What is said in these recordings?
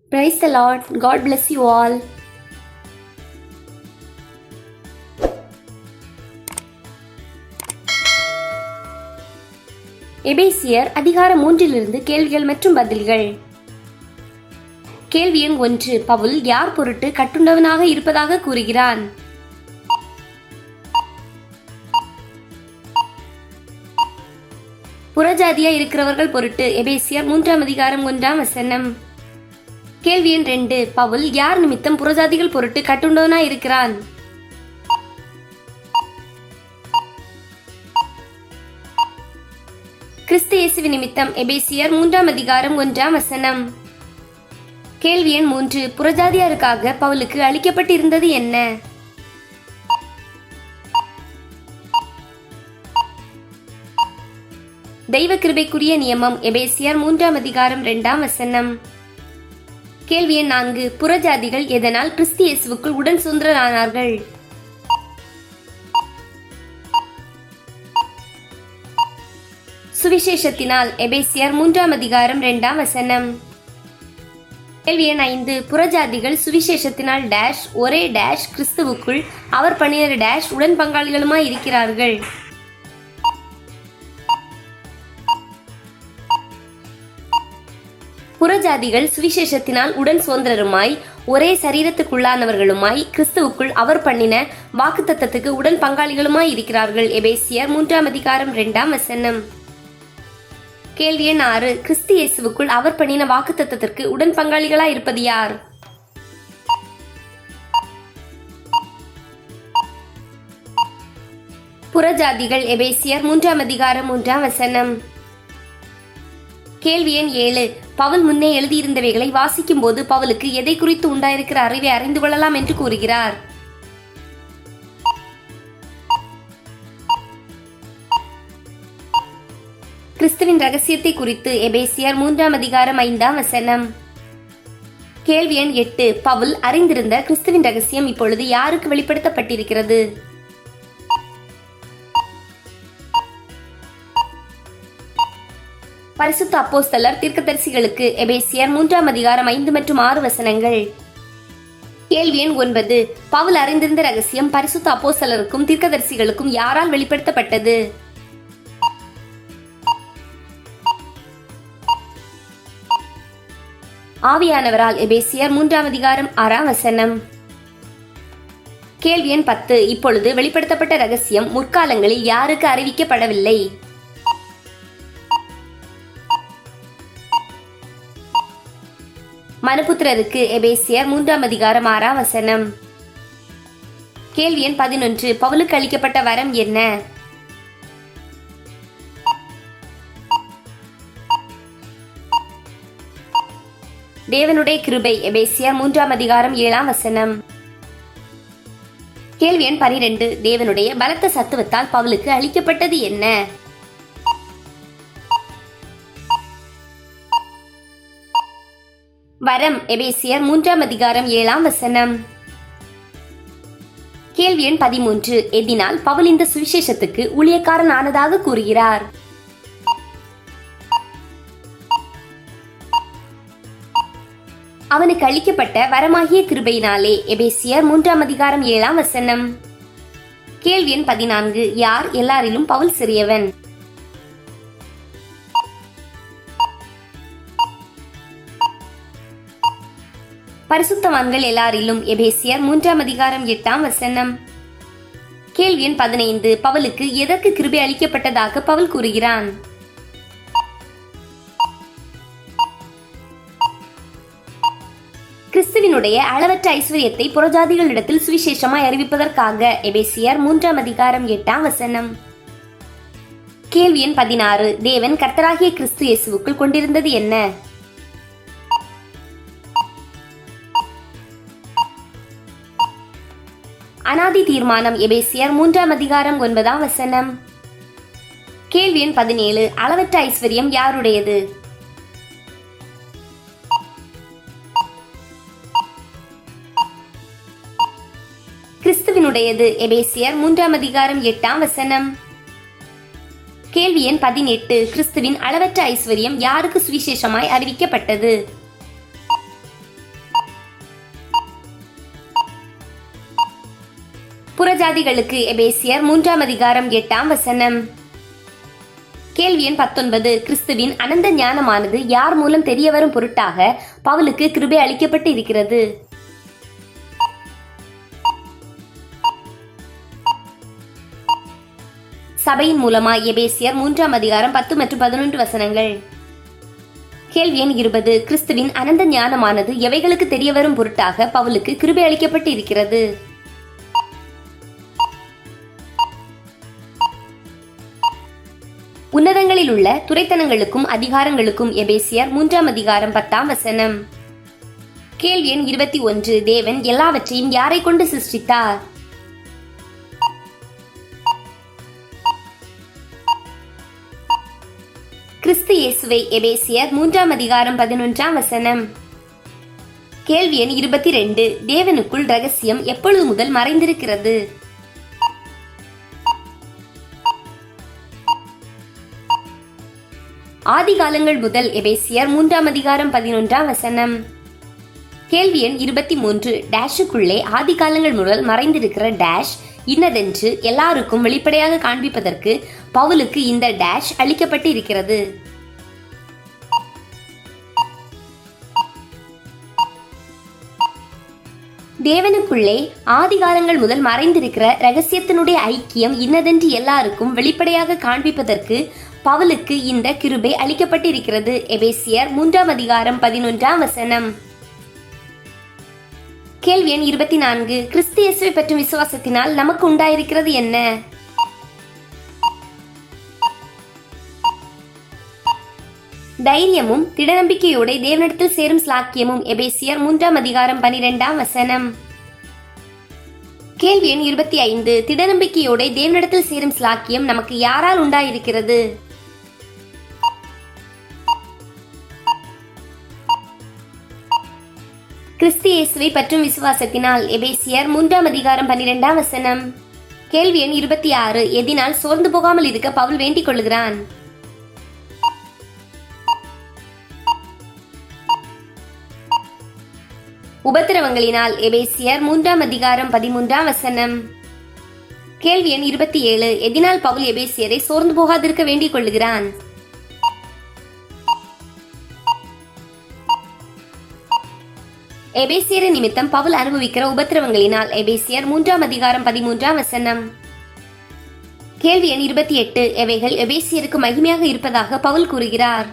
Praise the Lord. God bless you all. எபேசியர் அதிகாரம் 3 கேள்விகள் மற்றும் பதில்கள். கேள்வி எண் 1. பவுல் யார் பொருட்டு கட்டுண்டவனாக இருப்பதாக கூறுகிறான்? புறஜாதியா இருக்கிறவர்கள் பொருட்டு. எபேசியர் 3:1. கேள்வி எண் 2. பவுல் யார் நிமித்தம் புறஜாதிகள் பொருட்டு கட்டுண்டவனா இருக்கிறான்? கிறிஸ்து இயேசுவின் நிமித்தம். எபேசியர் 3:1. கேள்வி எண் 3. புறஜாதியாருக்காக பவுலுக்கு அளிக்கப்பட்டிருந்தது என்ன? தெய்வ கிருபைக்குரிய நியமம். எபேசியர் 3:2. கேள்வி எண் 4. புறஜாதிகள் எதனால் கிறிஸ்து இயேசுவுக்குள் உடன் சுதந்திரரானார்கள்? சுவிசேஷத்தினால். எபேசியர் 3:2. கேள்வி எண் 5. புறஜாதிகள் சுவிசேஷத்தினால் டேஷ் ஒரே டேஷ் கிறிஸ்துவுக்குள் அவர் பணியர் டேஷ் உடன் பங்காளிகளுமாய் இருக்கிறார்கள். புறஜாதிகள் சுவிசேஷத்தினால் உடன் சுதந்திரருமாய் ஒரே சரீரத்துக்குள்ளானவர்களுமாய் கிறிஸ்துவுக்குள் அவர் பண்ணின வாக்குத்தத்தத்துக்கு உடன் பங்காளிகளுமாய் இருக்கிறார்கள். எபேசியர் 3:2. கேள்வி எண் 6. கிறிஸ்து இயேசுவுக்குள் அவர் பண்ணின வாக்குத்தத்தத்திற்கு உடன் பங்காளிகளாய் இருப்பது யார்? புறஜாதிகள். எபேசியர் 3:3. கேள்வி எண் 7. பவுல் முன்னே எழுதியிருந்தவைகளை வாசிக்கும் போது பவுலுக்கு எதை குறித்து உண்டாயிருக்கிற அறிவை அறிந்து கொள்ளலாம் என்று கூறுகிறார்? கிறிஸ்துவின் ரகசியத்தை குறித்து. எபேசியர் 3:5. கேள்வி எண் 8. பவுல் அறிந்திருந்த கிறிஸ்துவின் ரகசியம் இப்பொழுது யாருக்கு வெளிப்படுத்தப்பட்டிருக்கிறது? பரிசுத்த அப்போஸ்தலர் தீர்க்கதரிசிகளுக்கு. எபேசியர் 3:5 மற்றும் 6. கேள்வி எண் 9. பவுல் அறிந்திருந்த ரகசியம் பரிசுத்த அப்போஸ்தலருக்கும் தீர்க்கதரிசிகளுக்கும் யாரால் வெளிப்படுத்தப்பட்டது? ஆவியானவரால். எபேசியர் 3:6. கேள்வி எண் 10. இப்பொழுது வெளிப்படுத்தப்பட்ட ரகசியம் முற்காலங்களில் யாருக்கு அறிவிக்கப்படவில்லை? மனுபுத்திரருக்கு. எபேசியர் 3:6. கேள்வி எண் 11. பவுலுக்கு அளிக்கப்பட்ட வரம் என்ன? தேவனுடைய கிருபை. எபேசியர் 3:7. கேள்வி எண் 12. தேவனுடைய பலத்த சத்துவத்தால் பவுலுக்கு அளிக்கப்பட்டது என்ன? வரம். எபேசியர் 3:7. கேள்வி எண் 13. எதினால் பவுல் இந்த சுவிசேஷத்துக்கு ஊழியக்காரன் ஆனதாக கூறுகிறார்? அவனுக்கு அளிக்கப்பட்ட வரமாகிய கிருபையினாலே. எபேசியர் 3:7. கேள்வி எண் 14. யார் எல்லாரிலும் பவுல் சிறியவன்? பரிசுத்தவான்கள் எல்லாரிலும். எபேசியர் 3:8. கேள்வி எண் 15. பவுலுக்கு எதற்கு கிருபை அளிக்கப்பட்டதாக பவுல் கூறுகிறான்? கிறிஸ்துவினுடைய அளவற்ற ஐஸ்வர்யத்தை புறஜாதிகளிடத்தில் சுவிசேஷமாய் அறிவிப்பதற்காக. எபேசியர் 3:8. கேள்வி எண் 16. தேவன் கர்த்தராகிய கிறிஸ்து இயேசுவுக்குள் கொண்டிருந்தது என்ன? அனாதி தீர்மானம். எபேசியர் 3:9. கேள்வி எண் 17. அளவற்ற ஐஸ்வர்யம் யாருடையது? கிறிஸ்துவினுடையது. எபேசியர் 3:8. கேள்வி எண் 18. கிறிஸ்துவின் அளவற்ற ஐஸ்வர்யம் யாருக்கு சுவிசேஷமாய் அறிவிக்கப்பட்டது? புறஜாதிகளுக்கு எபேசியர் 3:8 கேள்வி எண் 19. கிறிஸ்துவின் அனந்த ஞானமானது யார் மூலம் தெரிய வரும் பொருட்டாக பவுலுக்கு கிருபை அளிக்கப்பட்டு இருக்கிறது? சபையின் மூலமா எபேசியர் 3:10 மற்றும் 11 கேள்வி எண் 20. கிறிஸ்துவின் அனந்த ஞானமானது எவைகளுக்கு தெரிய வரும் பொருட்டாக பவுலுக்கு கிருபை அளிக்கப்பட்டு இருக்கிறது? உன்னதங்களில் உள்ள துரைத்தனங்களுக்கும் அதிகாரங்களுக்கும் எபேசியர் 3:10 கேள்வி எண் 21. தேவன் எல்லாவற்றையும் யாரை கொண்டு சிருஷ்டித்தார்? கிறிஸ்து இயேசுவை எபேசியர் 3:11 கேள்வி எண் 22. தேவனுக்குள் ரகசியம் எப்பொழுது முதல் மறைந்திருக்கிறது? ஆதி காலங்கள் முதல் எபேசியர் 3:11 கேள்வி எண் 23. டேஷுக்குள்ளே ஆதி காலங்கள் முதல் மறைந்திருக்கிற டேஷ் இன்னதென்று எல்லாருக்கும் வெளிப்படையாக காண்பிப்பதற்கு பவுலுக்கு இந்த டேஷ் அளிக்கப்பட்டு இருக்கிறது. தேவனுக்குள்ளே ஆதி காலங்கள் முதல் மறைந்திருக்கிற ரகசியத்தினுடைய ஐக்கியம் இன்னதென்று எல்லாருக்கும் வெளிப்படையாக காண்பிப்பதற்கு பவுலுக்கு இந்த கிருபை அளிக்கப்பட்டிருக்கிறது. எபேசியர் 3:11 கேள்வி எண் 24. கிறிஸ்து இயேசுவை பற்றும் விசுவாசத்தினால் நமக்கு உண்டாயிருக்கிறது என்ன? தைரியமும் திடநம்பிக்கையோட தேவனிடத்தில் சேரும் ஸ்லாக்கியமும். எபேசியர் 3:12 கேள்வி எண் 25. திடநம்பிக்கையோட தேவனிடத்தில் சேரும் ஸ்லாக்கியம் நமக்கு யாரால் உண்டாயிருக்கிறது? கிறிஸ்து இயேசுவை பற்றும் விசுவாசத்தினால். எபேசியர் 3:12 கேள்வி எண் 26. எதினால் சோர்ந்து போகாமல் இருக்க பவுல் வேண்டிக் கொள்ளுகிறான்? உபத்திரவங்களினால். எபேசியர் 3:13 கேள்வி எண் 27. எதினால் பவுல் எபேசியரை சோர்ந்து போகாதிருக்க வேண்டிக் கொள்ளுகிறான்? எபேசியர் நிமித்தம் பவுல் அனுபவிக்கிற உபத்திரவங்களினால். எபேசியர் 3:13 கேள்வி எண் 28. எவைகள் எபேசியருக்கு மகிமையாக இருப்பதாக பவுல் கூறுகிறார்?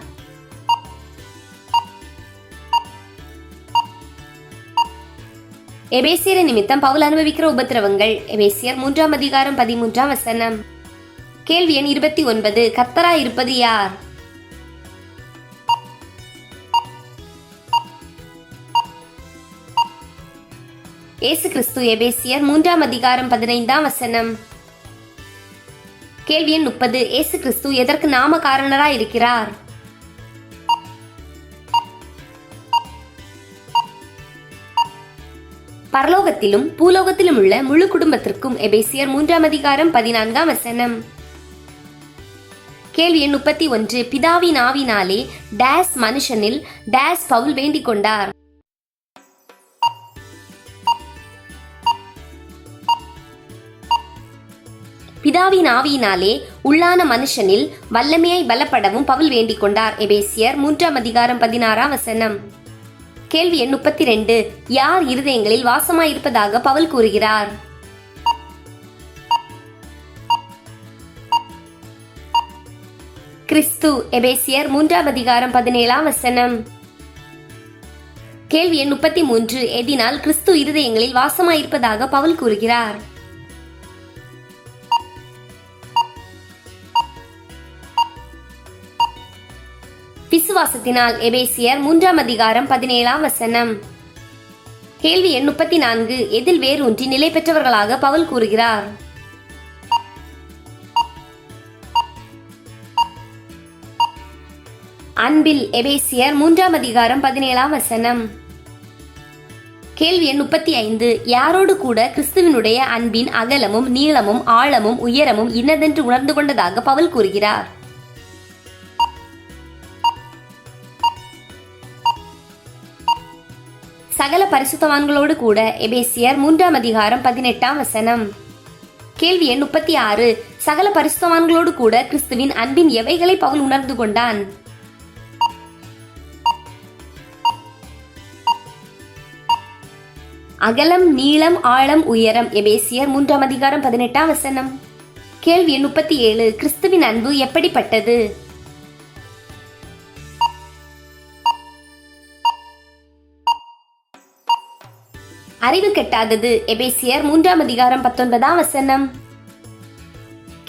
எபேசியர் நிமித்தம் பவுல் அனுபவிக்கிற உபத்திரவங்கள். எபேசியர் 3:13 கேள்வி எண் 29. கர்த்தராய் இருப்பது யார்? இயேசு கிறிஸ்து. எபேசியர் 3:15 கேள்வி எண் 30. இயேசு கிறிஸ்து எதற்கு நாம காரணராய் இருக்கிறார்? பரலோகத்திலும் பூலோகத்திலும் உள்ள முழு குடும்பத்திற்கும். எபேசியர் 3:14 கேள்வி எண் 31. பிதாவின் ஆவினாலே டேஸ் மனுஷனில் டேஸ் பவுல் வேண்டிக் கொண்டார்? பிதாவின் ஆவியினாலே உள்ளான மனுஷனில் வல்லமையை பலப்படவும் பவுல் வேண்டிக் கொண்டார். எபேசியர் 3:16 கேள்வி எண் 32. யார் இருதயங்களில் வாசமாயிருப்பதாக பவுல் கூறுகிறார்? கிறிஸ்து. எபேசியர் 3:17 கேள்வி எண் 33. எதினால் கிறிஸ்து இருதயங்களில் வாசமாயிருப்பதாக பவுல் கூறுகிறார்? விசுவாசத்தினால். எபேசியர் 3:17 கேள்வி எண் 34. எதில் வேரூன்றி நிலை பெற்றவர்களாக பவுல் கூறுகிறார்? அன்பில். எபேசியர் 3:17 கேள்வி எண் 35. யாரோடு கூட கிறிஸ்துவினுடைய அன்பின் அகலமும் நீளமும் ஆழமும் உயரமும் இன்னதென்று உணர்ந்து கொண்டதாக பவுல் கூறுகிறார்? சகல பரிசுத்தவான்களோடு கூட. எபேசியர் 3:18 கேள்வி எண் 36. சகல பரிசுத்தவான்களோடு கூட கிறிஸ்துவின் அன்பின் எவைகளை பவுல் உணர்ந்து கொண்டான்? அகலம், நீளம், ஆழம், உயரம். எபேசியர் 3:18. கேள்வி எண் 37. கிறிஸ்துவின் அன்பு எப்படிப்பட்டது? அறிவு கெட்டாதது. எபேசியர் 3:19.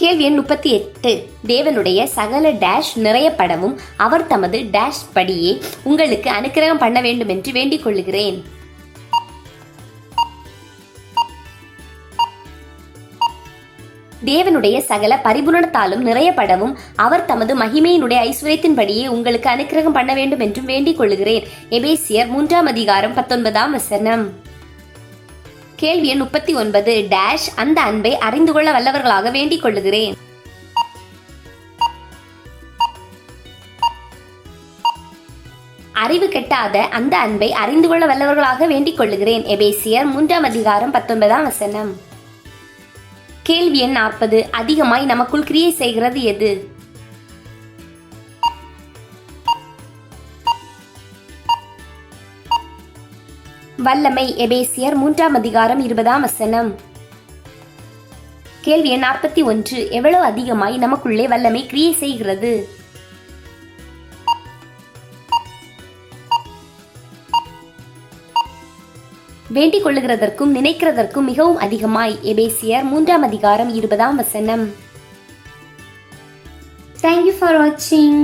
கேள்வி எண் 38. தேவனுடைய சகல டேஷ் நிறையப்படவும் அவர் தமது டேஷ் படியே உங்களுக்கு அனுக்கிரகம் பண்ண வேண்டும் என்று வேண்டிக் கொள்ளுகிறேன். தேவனுடைய சகல பரிபூரணத்தாலும் நிறையப்படவும் அவர் தமது மகிமையினுடைய ஐஸ்வர்யத்தின்படியே உங்களுக்கு அனுக்கிரகம் பண்ண வேண்டும் என்றும் வேண்டிக் கொள்ளுகிறேன். எபேசியர் 3:19. கேள்வி எண் 39. டேஷ் அந்த அன்பை அறிந்து கொள்ள வல்லவர்களாக வேண்டிக் கொள்ளுகிறேன். அறிவு கெட்டாத அந்த அன்பை அறிந்து கொள்ள வல்லவர்களாக வேண்டிக் கொள்ளுகிறேன். எபேசியர் 3:19. கேள்வி எண் 40. அதிகமாய் நமக்குள் கிரியை செய்கிறது எது? வல்லமை. எபேசியர் 3:20. கேள்வி எண் 41. எவ்வளவு அதிகமாய் நமக்குள்ளே வல்லமை கிரியை செய்கிறது? வேண்டிக் கொள்ளுகிறதற்கும் நினைக்கிறதற்கும் மிகவும் அதிகமாய். எபேசியர் 3:20. Thank you for watching.